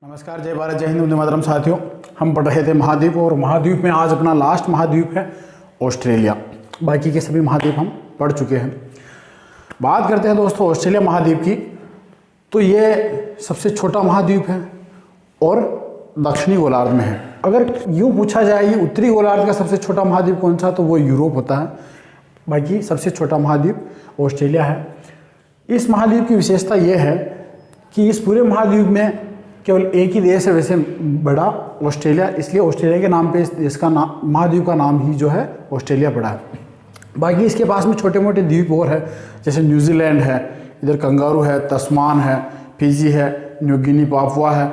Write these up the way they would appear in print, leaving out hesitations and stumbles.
नमस्कार, जय भारत, जय हिंद, वंदे मातरम। साथियों, हम पढ़ रहे थे महाद्वीप और महाद्वीप में आज अपना लास्ट महाद्वीप है ऑस्ट्रेलिया। बाकी के सभी महाद्वीप हम पढ़ चुके हैं। बात करते हैं दोस्तों ऑस्ट्रेलिया महाद्वीप की। तो ये सबसे छोटा महाद्वीप है और दक्षिणी गोलार्ध में है। अगर यूँ पूछा जाए ये उत्तरी गोलार्ध का सबसे छोटा महाद्वीप कौन सा, तो वो यूरोप होता है। बाकी सबसे छोटा महाद्वीप ऑस्ट्रेलिया है। इस महाद्वीप की विशेषता ये है कि इस पूरे महाद्वीप में केवल एक ही देश है वैसे बड़ा, ऑस्ट्रेलिया। इसलिए ऑस्ट्रेलिया के नाम पे इस देश का नाम, महाद्वीप का नाम ही जो है ऑस्ट्रेलिया पड़ा है। बाकी इसके पास में छोटे मोटे द्वीप और है, जैसे न्यूजीलैंड है, इधर कंगारू है, तस्मान है, फिजी है, न्यू गिनी, पापुआ है।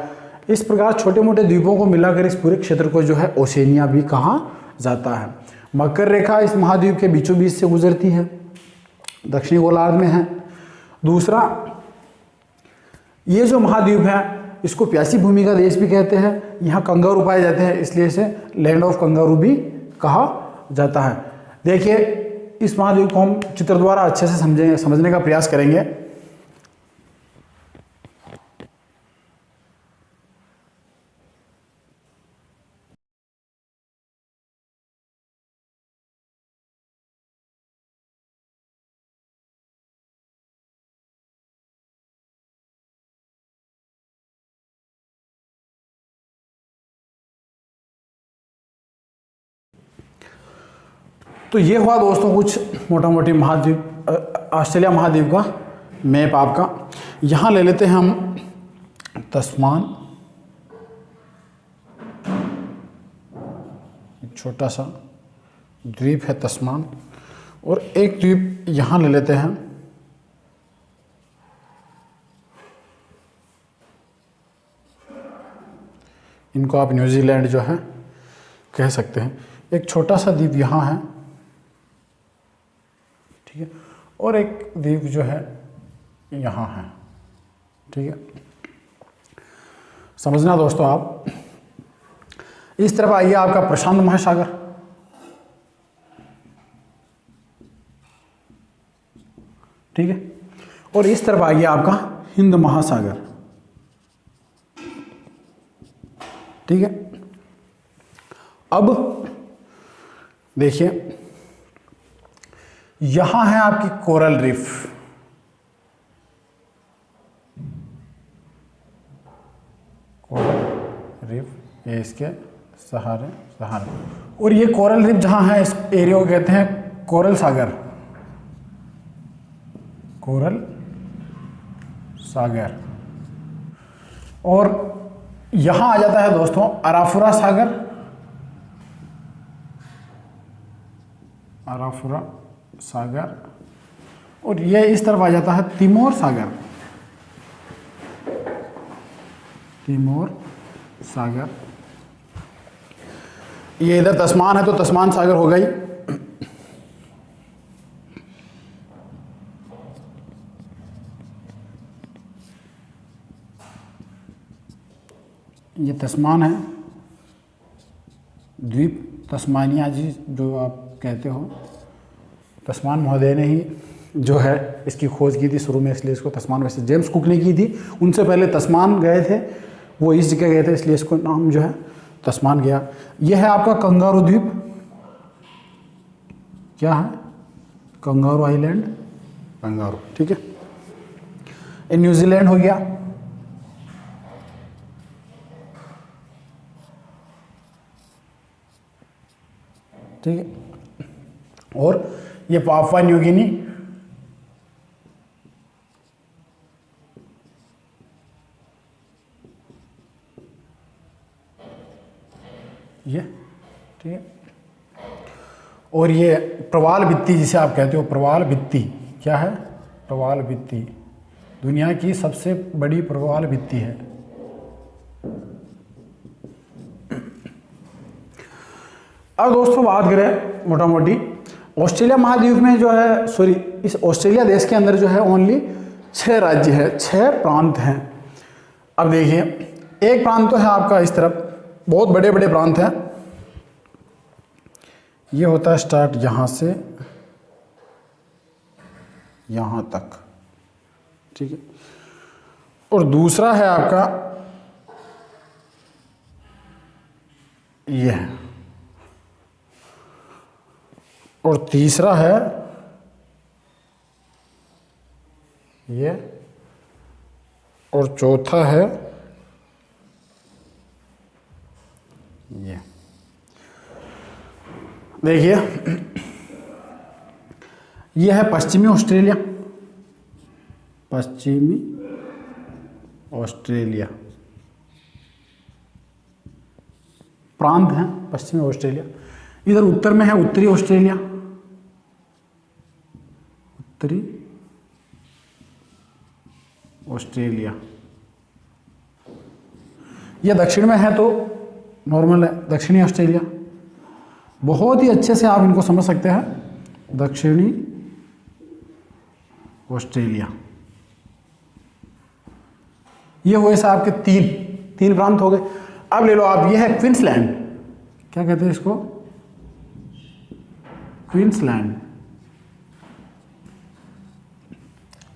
इस प्रकार छोटे मोटे द्वीपों को मिलाकर इस पूरे क्षेत्र को जो है ओशेनिया भी कहा जाता है। मकर रेखा इस महाद्वीप के बीचों बीच से गुजरती है, दक्षिणी गोलार्ध में है। दूसरा, ये जो महाद्वीप है इसको प्यासी भूमि का देश भी कहते हैं। यहाँ कंगारू पाए जाते हैं, इसलिए इसे लैंड ऑफ कंगारू भी कहा जाता है। देखिए, इस महाद्वीप को हम चित्र द्वारा अच्छे से समझने का प्रयास करेंगे। तो ये हुआ दोस्तों कुछ मोटा मोटी महाद्वीप, ऑस्ट्रेलिया महाद्वीप का मैप आपका। यहाँ ले लेते हैं हम तस्मान, एक छोटा सा द्वीप है तस्मान, और एक द्वीप यहाँ ले लेते हैं इनको आप न्यूजीलैंड जो है कह सकते हैं। एक छोटा सा द्वीप यहाँ है, ठीक है, और एक द्वीप जो है यहाँ है, ठीक है। समझना दोस्तों आप। इस तरफ आइए आपका प्रशांत महासागर, ठीक है, और इस तरफ आइए आपका हिंद महासागर, ठीक है। अब देखिए, यहां है आपकी कोरल रीफ, कोरल रीफ, ये इसके सहारे, और ये कोरल रीफ जहां है इस एरिया को कहते हैं कोरल सागर, कोरल सागर। और यहां आ जाता है दोस्तों अराफुरा सागर, अराफुरा सागर, और ये इस तरफ आ जाता है तिमोर सागर, तिमोर सागर। ये इधर तस्मान है तो तस्मान सागर हो गई। ये तस्मान है, द्वीप तस्मानिया जी जो आप कहते हो। तस्मान महोदय ने ही जो है इसकी खोज की थी शुरू में, इसलिए इसको तस्मान, वैसे जेम्स कुक ने की थी, उनसे पहले तस्मान गए थे, वो इस जगह गए थे, इसलिए इसको नाम जो है तस्मान गया। यह है आपका कंगारू द्वीप, क्या है, कंगारू आइलैंड, कंगारू, ठीक है। ये न्यूजीलैंड हो गया, ठीक है, और ये पापुआ न्यू गिनी, ये, ठीक है। और ये प्रवाल भित्ति जिसे आप कहते हो, प्रवाल भित्ति, क्या है, प्रवाल भित्ति, दुनिया की सबसे बड़ी प्रवाल भित्ति है। अब दोस्तों बात करें मोटा मोटी ऑस्ट्रेलिया महाद्वीप में जो है, सॉरी, इस ऑस्ट्रेलिया देश के अंदर जो है ओनली 6 राज्य है, 6 प्रांत हैं। अब देखिए, एक प्रांत तो है आपका इस तरफ, बहुत बड़े बड़े प्रांत हैं। ये होता है स्टार्ट यहाँ से यहाँ तक, ठीक है। और दूसरा है आपका ये है, और तीसरा है ये, और चौथा है ये। देखिए ये है पश्चिमी ऑस्ट्रेलिया, पश्चिमी ऑस्ट्रेलिया प्रांत है पश्चिमी ऑस्ट्रेलिया। इधर उत्तर में है उत्तरी ऑस्ट्रेलिया, उत्तरी ऑस्ट्रेलिया। यह दक्षिण में है तो नॉर्मल है, दक्षिणी ऑस्ट्रेलिया। बहुत ही अच्छे से आप इनको समझ सकते हैं, दक्षिणी ऑस्ट्रेलिया। ये हुए साहब आपके तीन प्रांत हो गए। अब ले लो आप, ये है क्वींसलैंड, क्या कहते हैं इसको, क्वींसलैंड,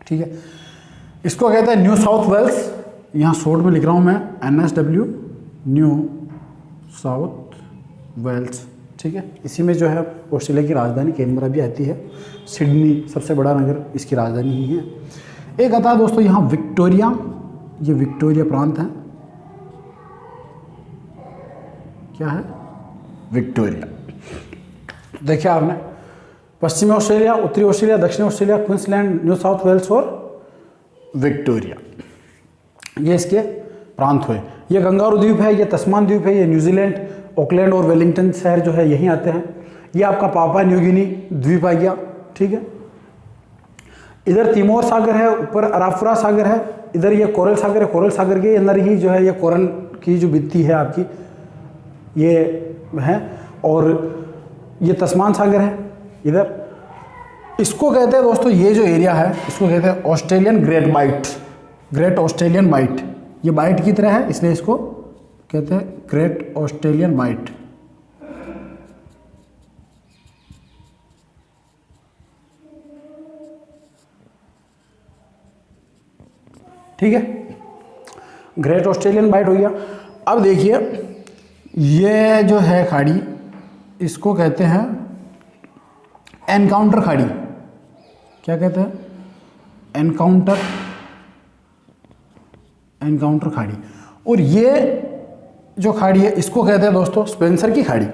ठीक है। इसको कहते हैं न्यू साउथ वेल्स, यहां शॉर्ट में लिख रहा हूं मैं NSW, न्यू साउथ वेल्स, ठीक है। इसी में जो है ऑस्ट्रेलिया की राजधानी कैनबरा भी आती है, सिडनी सबसे बड़ा नगर इसकी राजधानी ही है। एक आता है दोस्तों यहाँ विक्टोरिया, ये विक्टोरिया प्रांत है, क्या है, विक्टोरिया। देखिए आपने पश्चिमी ऑस्ट्रेलिया, उत्तरी ऑस्ट्रेलिया, दक्षिणी Australia, Queensland, New South Wales और विक्टोरिया, ये इसके प्रांत हुए। ये कंगारू द्वीप है, ये तस्मान द्वीप है, ये न्यूजीलैंड, ऑकलैंड और वेलिंगटन शहर जो है यहीं आते हैं। ये आपका पापुआ न्यू गिनी द्वीप आ गया, ठीक है। इधर तिमोर सागर है, ऊपर अराफुरा सागर है, इधर ये कोरल सागर है, कोरल सागर के अंदर ही जो है ये कोरल की जो भित्ति है आपकी ये है, और ये तस्मान सागर है इधर। इसको कहते हैं दोस्तों, ये जो एरिया है इसको कहते हैं Australian Great Bight, Great Australian Bight. ये बाइट की तरह है इसलिए इसको कहते हैं ग्रेट ऑस्ट्रेलियन बाइट। ठीक है, ग्रेट ऑस्ट्रेलियन बाइट हो गया। अब देखिए ये जो है खाड़ी, इसको कहते हैं एनकाउंटर खाड़ी। क्या कहते हैं, एनकाउंटर, एनकाउंटर खाड़ी। और ये जो खाड़ी है इसको कहते हैं दोस्तों स्पेंसर की खाड़ी,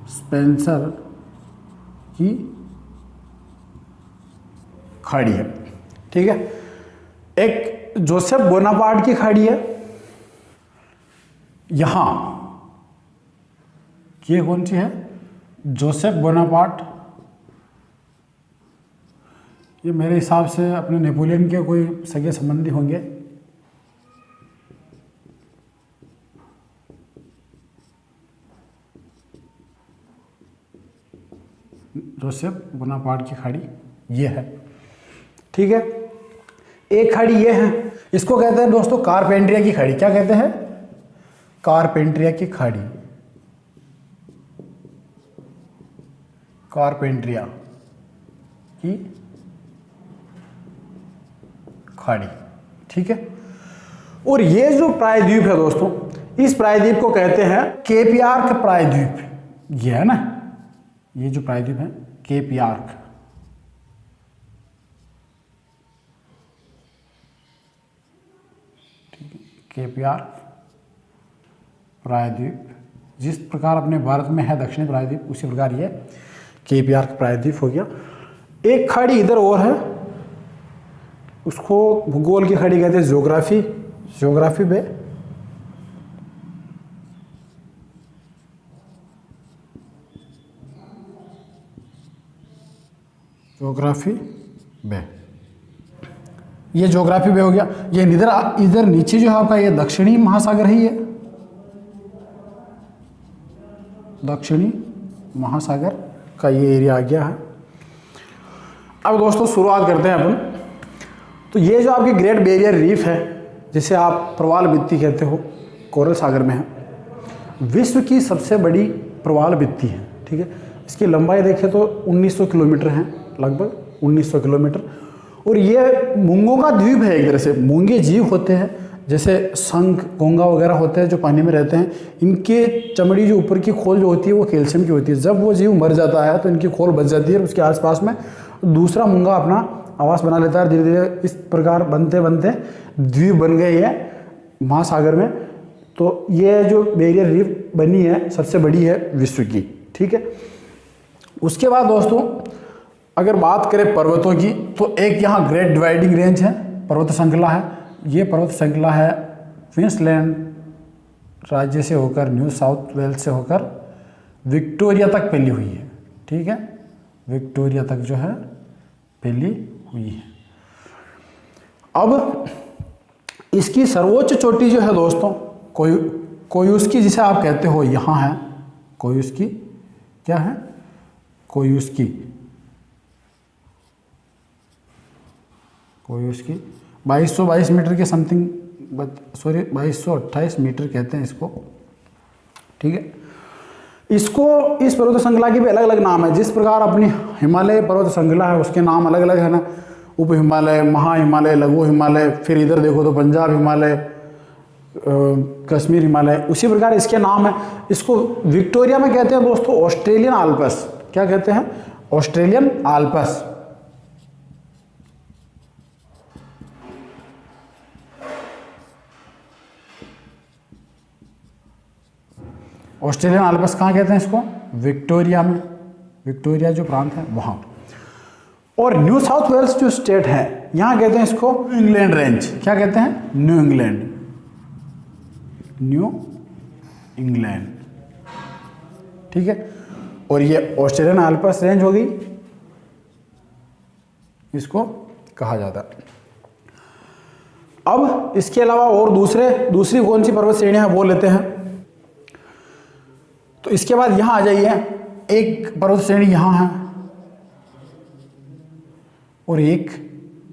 स्पेंसर की खाड़ी है, ठीक है। एक जोसेफ बोनापार्ट की खाड़ी है यहां, ये कौन सी है, जोसेफ बोनापार्ट। ये मेरे हिसाब से अपने नेपोलियन के कोई सगे संबंधी होंगे। जोसेफ बोनापार्ट की खाड़ी ये है, ठीक है। एक खाड़ी ये है, इसको कहते हैं दोस्तों कारपेंट्रिया की खाड़ी। क्या कहते हैं, कारपेंट्रिया की खाड़ी, कारपेंट्रिया की खाड़ी, ठीक है। और ये जो प्रायद्वीप है दोस्तों, इस प्रायद्वीप को कहते हैं केप यार्क प्रायद्वीप। ये है ना, ये जो प्रायद्वीप है केप यार्क, केप यार्क प्रायद्वीप। जिस प्रकार अपने भारत में है दक्षिणी प्रायद्वीप, उसी प्रकार ये केप यार्क प्रायद्वीप हो गया। एक खाड़ी इधर और है, उसको भूगोल की खाड़ी कहते हैं ज्योग्राफी, ज्योग्राफी बे। ज्योग्राफी बे, ये ज्योग्राफी बे हो गया। ये इधर नीचे जो है आपका ये दक्षिणी महासागर है, ये दक्षिणी महासागर का ये एरिया आ गया है। अब दोस्तों शुरुआत करते हैं अपन। तो ये जो आपकी ग्रेट बैरियर रीफ है, जिसे आप प्रवाल भित्ति कहते हो, कोरल सागर में है, विश्व की सबसे बड़ी प्रवाल भित्ति है, ठीक है। इसकी लंबाई देखें तो 1900 किलोमीटर है, लगभग 1900 किलोमीटर। और ये मूंगों का द्वीप है, एक तरह से मूंगे जीव होते हैं जैसे शंख, घोंगा वगैरह होते हैं जो पानी में रहते हैं, इनके चमड़ी जो ऊपर की खोल जो होती है वो कैल्शियम की होती है। जब वो जीव मर जाता है तो इनकी खोल बच जाती है, उसके आसपास में दूसरा मूंगा अपना आवास बना लेता है। धीरे धीरे इस प्रकार बनते बनते द्वीप बन गए ये महासागर में। तो ये जो बैरियर रीफ बनी है सबसे बड़ी है विश्व की, ठीक है। उसके बाद दोस्तों अगर बात करें पर्वतों की, तो एक यहाँ ग्रेट डिवाइडिंग रेंज है, पर्वत श्रृंखला है। ये पर्वत श्रृंखला है क्वींसलैंड राज्य से होकर न्यू साउथ वेल्स से होकर विक्टोरिया तक फैली हुई है, ठीक है। विक्टोरिया तक जो है फैली हुई है। अब इसकी सर्वोच्च चोटी जो है दोस्तों कोयुस्की जिसे आप कहते हो, यहाँ है कोयुस्की। क्या है? कोयुस्की 2222 मीटर के समथिंग, सॉरी 2228 मीटर कहते हैं इसको, ठीक है। इसको, इस पर्वत श्रृंखला के भी अलग अलग नाम है। जिस प्रकार अपनी हिमालय पर्वत श्रृंखला है उसके नाम अलग अलग है ना, उप हिमालय, महा हिमालय, लघु हिमालय, फिर इधर देखो तो पंजाब हिमालय, कश्मीर हिमालय, उसी प्रकार इसके नाम है। इसको विक्टोरिया में कहते हैं दोस्तों ऑस्ट्रेलियन आल्प्स। क्या कहते हैं? Australian Alps. ऑस्ट्रेलियन आल्प्स कहाँ कहते हैं इसको? विक्टोरिया में, विक्टोरिया जो प्रांत है वहाँ। और न्यू साउथ वेल्स जो स्टेट है यहाँ कहते हैं इसको न्यू इंग्लैंड रेंज। क्या कहते हैं? न्यू इंग्लैंड, न्यू इंग्लैंड, ठीक है। और ये ऑस्ट्रेलियन आल्प्स रेंज हो गई, इसको कहा जाता है। अब इसके अलावा और दूसरी कौन सी पर्वत श्रेणियां हैं वो लेते हैं। तो इसके बाद यहां आ जाइए, एक पर्वत श्रेणी यहां है और एक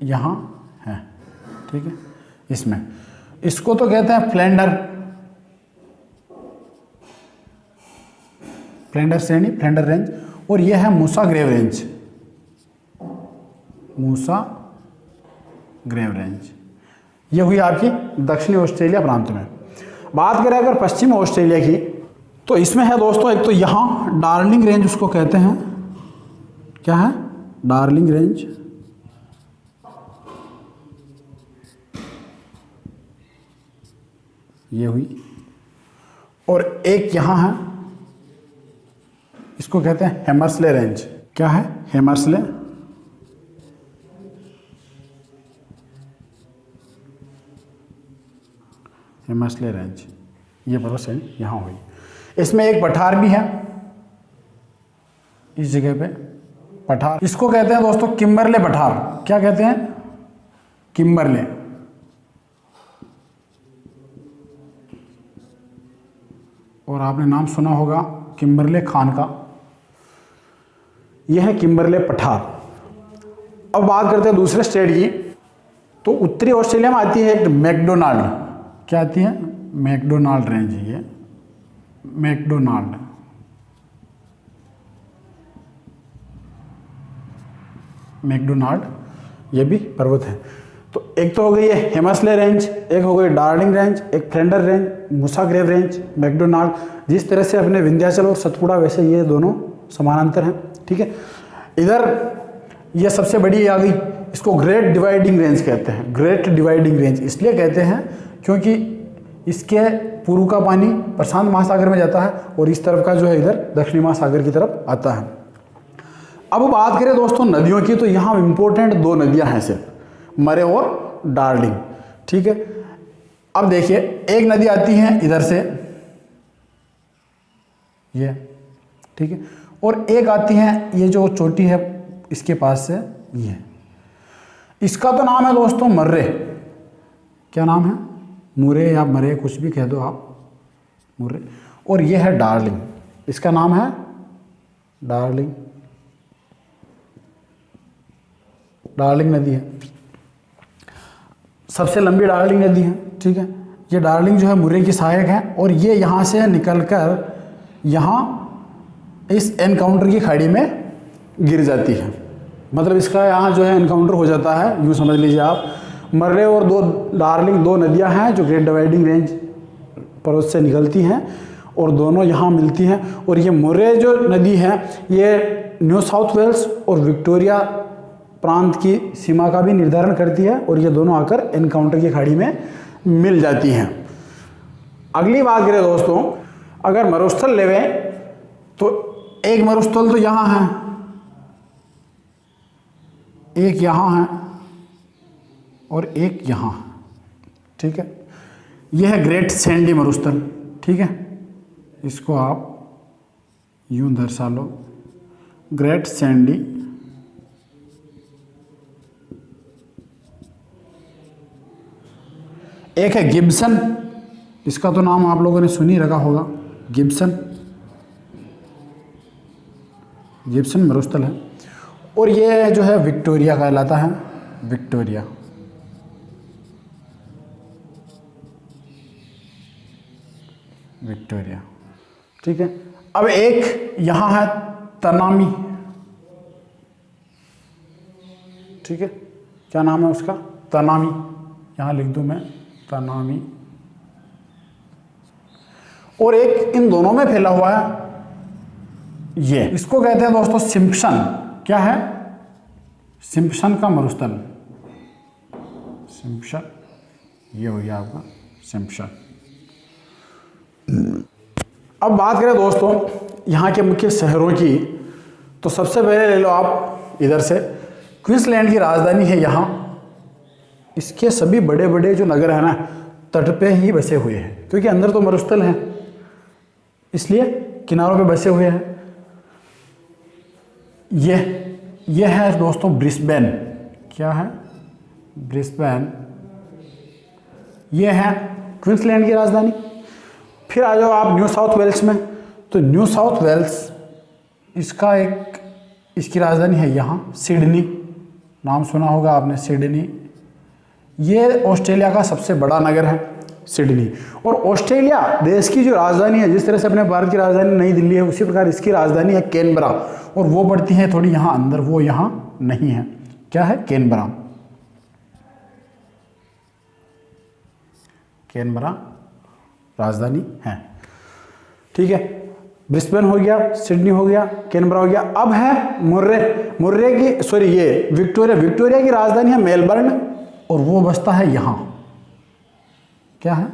यहां है, ठीक है। इसमें इसको तो कहते हैं फ्लेंडर श्रेणी, फ्लेंडर रेंज। और यह है मूसा ग्रेव रेंज, मूसा ग्रेव रेंज। ये हुई आपकी दक्षिणी ऑस्ट्रेलिया प्रांत में। बात करें अगर पश्चिमी ऑस्ट्रेलिया की, तो इसमें है दोस्तों एक तो यहाँ डार्लिंग रेंज उसको कहते हैं। क्या है? Darling range. ये हुई। और एक यहाँ है, इसको कहते हैं हैमर्सले रेंज। क्या है? हैमर्सले। हैमर्सले रेंज, ये पर्वत श्रेणी यहाँ हुई। इसमें एक पठार भी है, इस जगह पे पठार, इसको कहते हैं दोस्तों किम्बरले पठार। क्या कहते हैं? किम्बरले। और आपने नाम सुना होगा किम्बरले खान का, यह है किम्बरले पठार। अब बात करते हैं दूसरे स्टेट की, तो उत्तरी ऑस्ट्रेलिया में आती है एक मैकडोनाल्ड। क्या आती है? McDonald range. ये मैकडोनाल्ड, मैकडोनाल्ड ये भी पर्वत है। तो एक तो हो गई है हैमर्सले रेंज, एक हो गई डार्लिंग रेंज, एक फ्लेंडर रेंज, मूसा ग्रेव रेंज, मैकडोनाल्ड। जिस तरह से अपने विंध्याचल और सतपुड़ा वैसे ये दोनों समानांतर हैं, ठीक है। इधर ये सबसे बड़ी आ गई, इसको ग्रेट डिवाइडिंग रेंज कहते हैं। ग्रेट डिवाइडिंग रेंज इसलिए कहते हैं क्योंकि इसके पूर्व का पानी प्रशांत महासागर में जाता है और इस तरफ का जो है इधर दक्षिणी महासागर की तरफ आता है। अब बात करें दोस्तों नदियों की, तो यहाँ इंपॉर्टेंट दो नदियाँ हैं सिर्फ, मरे और डार्लिंग, ठीक है। अब देखिए एक नदी आती है इधर से, ये, ठीक है, और एक आती है ये जो चोटी है इसके पास से, ये। इसका तो नाम है दोस्तों मर्रे। क्या नाम है? मुरे या मरे, कुछ भी कह दो आप, मुरे। और ये है डार्लिंग, इसका नाम है डार्लिंग। डार्लिंग नदी है, सबसे लंबी डार्लिंग नदी है, ठीक है। ये डार्लिंग जो है मुर्रे की सहायक है और ये यहाँ से निकलकर यहाँ इस एनकाउंटर की खाड़ी में गिर जाती है। मतलब इसका यहाँ जो है एनकाउंटर हो जाता है, यूँ समझ लीजिए आप। मर्रे और दो डार्लिंग, दो नदियां हैं जो ग्रेट डिवाइडिंग रेंज पर्वत से निकलती हैं और दोनों यहाँ मिलती हैं। और ये मुर्रे जो नदी है ये न्यू साउथ वेल्स और विक्टोरिया प्रांत की सीमा का भी निर्धारण करती है और ये दोनों आकर एनकाउंटर की खाड़ी में मिल जाती हैं। अगली बात करें दोस्तों, अगर मरुस्थल लेवे तो एक मरुस्थल तो यहाँ है, एक यहाँ है और एक यहाँ है, ठीक है। यह है ग्रेट सैंडी मरुस्थल, ठीक है। इसको आप यूं दर्शा लो, ग्रेट सैंडी। एक है गिब्सन, इसका तो नाम आप लोगों ने सुन ही रखा होगा, गिब्सन, गिब्सन मरुस्थल है। और ये जो है विक्टोरिया कहलाता है, विक्टोरिया। विक्टोरिया, ठीक है। अब एक यहाँ है तनामी, ठीक है। क्या नाम है उसका? तनामी, यहाँ लिख दूं मैं, तनामी। और एक इन दोनों में फैला हुआ है ये, इसको कहते हैं दोस्तों सिम्पसन। क्या है? सिम्पसन का मरुस्थल, सिम्पसन। ये हो गया आपका सिम्पसन। अब बात करें दोस्तों यहाँ के मुख्य शहरों की, तो सबसे पहले ले लो आप इधर से, क्वींसलैंड की राजधानी है यहाँ। इसके सभी बड़े बड़े जो नगर हैं ना, तट पे ही बसे हुए हैं, क्योंकि अंदर तो मरुस्थल है इसलिए किनारों पे बसे हुए हैं। यह है दोस्तों ब्रिस्बेन। क्या है? ब्रिस्बेन। यह है क्वींसलैंड की राजधानी। फिर आ जाओ आप न्यू साउथ वेल्स में, तो न्यू साउथ वेल्स इसका इसकी राजधानी है यहाँ सिडनी। नाम सुना होगा आपने, सिडनी। ये ऑस्ट्रेलिया का सबसे बड़ा नगर है सिडनी। और ऑस्ट्रेलिया देश की जो राजधानी है, जिस तरह से अपने भारत की राजधानी नई दिल्ली है, उसी प्रकार इसकी राजधानी है कैनबरा, और वो पड़ती है थोड़ी यहाँ अंदर, वो यहाँ नहीं है। क्या है? कैनबरा। कैनबरा राजधानी है, ठीक है। ब्रिस्बेन हो गया, सिडनी हो गया, कैनबरा हो गया। अब है मुर्रे की, सॉरी, ये विक्टोरिया की राजधानी है मेलबर्न, और वो बसता है यहाँ। क्या है?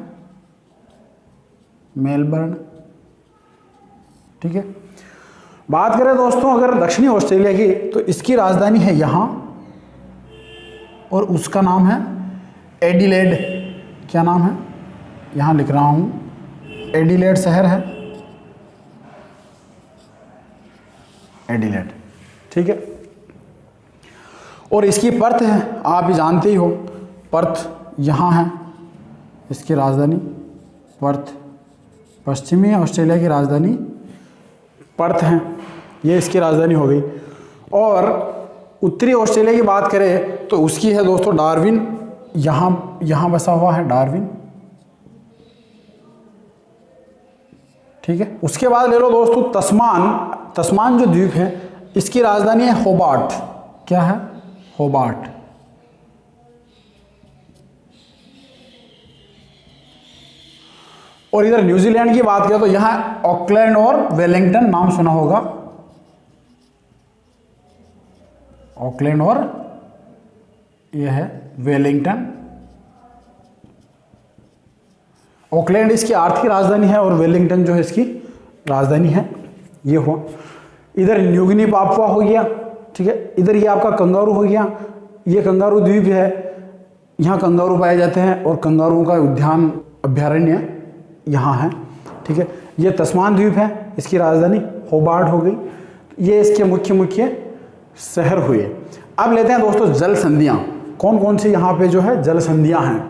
मेलबर्न, ठीक है। बात करें दोस्तों अगर दक्षिणी ऑस्ट्रेलिया की, तो इसकी राजधानी है यहाँ और उसका नाम है एडिलेड। क्या नाम है? यहाँ लिख रहा हूँ, एडिलेड शहर है, एडिलेड, ठीक है। और इसकी पर्थ है, आप ही जानते ही हो, पर्थ यहाँ है इसकी राजधानी, पर्थ। पश्चिमी ऑस्ट्रेलिया की राजधानी पर्थ है, ये इसकी राजधानी हो गई। और उत्तरी ऑस्ट्रेलिया की बात करें तो उसकी है दोस्तों डार्विन। यहाँ बसा हुआ है डार्विन, ठीक है। उसके बाद ले लो दोस्तों तस्मान जो द्वीप है, इसकी राजधानी है होबार्ट। क्या है? होबार्ट। और इधर न्यूजीलैंड की बात करें तो यहाँ ऑकलैंड और वेलिंगटन, नाम सुना होगा, ऑकलैंड और यह है वेलिंगटन। ऑकलैंड इसकी आर्थिक राजधानी है और वेलिंगटन जो है इसकी राजधानी है। ये हुआ। इधर न्यू गिनी पापुआ हो गया, ठीक है। इधर ये आपका कंगारू हो गया, ये कंगारू द्वीप है, यहाँ कंगारू पाए जाते हैं और कंगारुओं का उद्यान अभ्यारण्य यहाँ है, ठीक है। ये तस्मान द्वीप है, इसकी राजधानी होबार्ट हो गई। ये इसके मुख्य शहर हुए। अब लेते हैं दोस्तों जल संधियाँ, कौन कौन सी यहाँ पे जो है जल संधियाँ हैं।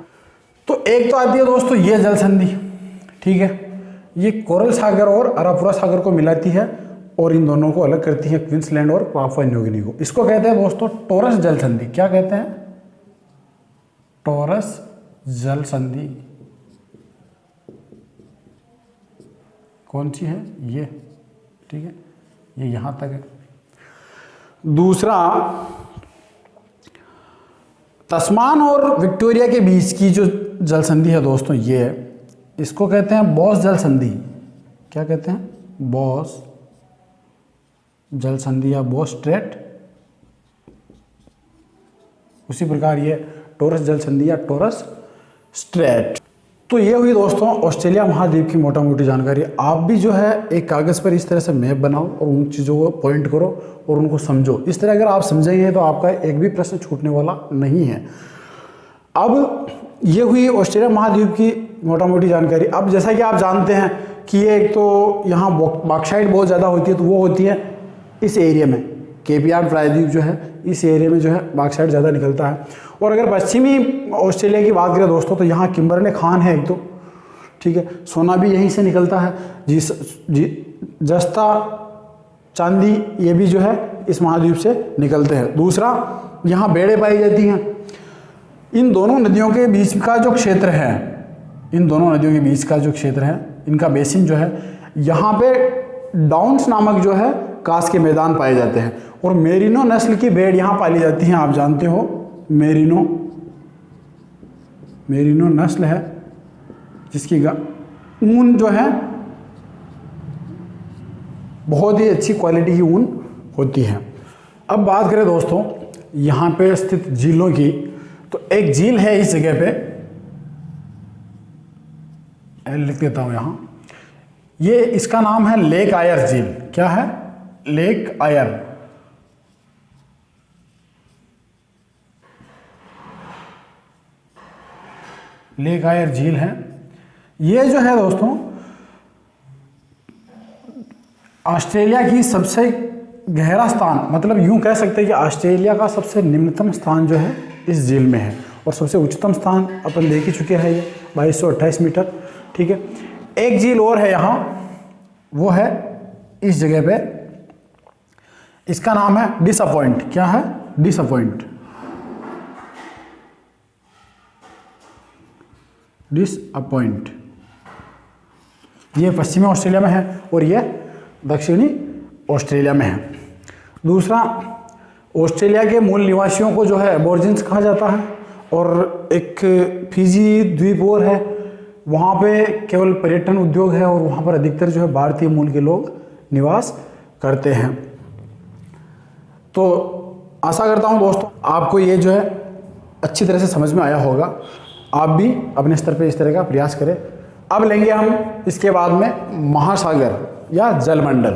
तो एक तो आती है दोस्तों ये जल संधि, ठीक है। ये कोरल सागर और अरापुरा सागर को मिलाती है और इन दोनों को अलग करती है, क्वींसलैंड और पापुआ न्यू गिनी को। इसको कहते हैं दोस्तों टॉरस जल संधि। क्या कहते हैं? टॉरस जल संधि। कौन सी है? ये, ठीक है, ये यहाँ तक है। दूसरा तस्मान और विक्टोरिया के बीच की जो जल संधि है दोस्तों, ये है, इसको कहते हैं बॉस जल संधि। क्या कहते हैं? बॉस जल संधि या बॉस स्ट्रेट। उसी प्रकार ये टॉरस जल संधि या टॉरस स्ट्रेट। तो ये हुई दोस्तों ऑस्ट्रेलिया महाद्वीप की मोटा मोटी जानकारी। आप भी जो है एक कागज़ पर इस तरह से मैप बनाओ और उन चीज़ों को पॉइंट करो और उनको समझो। इस तरह अगर आप समझेंगे तो आपका एक भी प्रश्न छूटने वाला नहीं है। अब ये हुई ऑस्ट्रेलिया महाद्वीप की मोटा मोटी जानकारी। अब जैसा कि आप जानते हैं कि ये एक तो यहाँ बॉक्साइट बहुत ज़्यादा होती है, तो वो होती है इस एरिया में। केप यार्ड प्रायद्वीप जो है इस एरिया में जो है बॉक्साइट ज़्यादा निकलता है। और अगर पश्चिमी ऑस्ट्रेलिया की बात करें दोस्तों, तो यहाँ किम्बरले खान है एक तो, ठीक है, सोना भी यहीं से निकलता है। जस्ता, चांदी, ये भी जो है इस महाद्वीप से निकलते हैं। दूसरा, यहाँ बेड़े पाई जाती हैं। इन दोनों नदियों के बीच का जो क्षेत्र है, इन दोनों नदियों के बीच का जो क्षेत्र है, इनका बेसिन जो है, यहाँ पे डाउन्स नामक जो है कांस के मैदान पाए जाते हैं। और मेरिनो नस्ल की भेड़ यहाँ पाली जाती हैं। आप जानते हो मेरिनो नस्ल है जिसकी ऊन जो है बहुत ही अच्छी क्वालिटी की ऊन होती है। अब बात करें दोस्तों यहाँ पे स्थित झीलों की, तो एक झील है इस जगह पे, लिख देता हूँ यहाँ, ये इसका नाम है लेक आयर झील। क्या है? लेक आयर। लेक आयर झील है। ये जो है दोस्तों ऑस्ट्रेलिया की सबसे गहरा स्थान, मतलब यूं कह सकते हैं कि ऑस्ट्रेलिया का सबसे निम्नतम स्थान जो है इस झील में है। और सबसे उच्चतम स्थान अपन देख ही चुके हैं, ये 2228 मीटर, ठीक है। एक झील और है यहाँ, वो है इस जगह पे, इसका नाम है डिसअपॉइंट। क्या है? डिसअपॉइंट। डिसअपॉइंट, ये पश्चिमी ऑस्ट्रेलिया में है और ये दक्षिणी ऑस्ट्रेलिया में है। दूसरा, ऑस्ट्रेलिया के मूल निवासियों को जो है एबॉर्जिन्स कहा जाता है। और एक फिजी द्वीप और है, वहाँ पे केवल पर्यटन उद्योग है और वहाँ पर अधिकतर जो है भारतीय मूल के लोग निवास करते हैं। तो आशा करता हूँ दोस्तों आपको ये जो है अच्छी तरह से समझ में आया होगा। आप भी अपने स्तर पे इस तरह का प्रयास करें। अब लेंगे हम इसके बाद में महासागर या जलमंडल।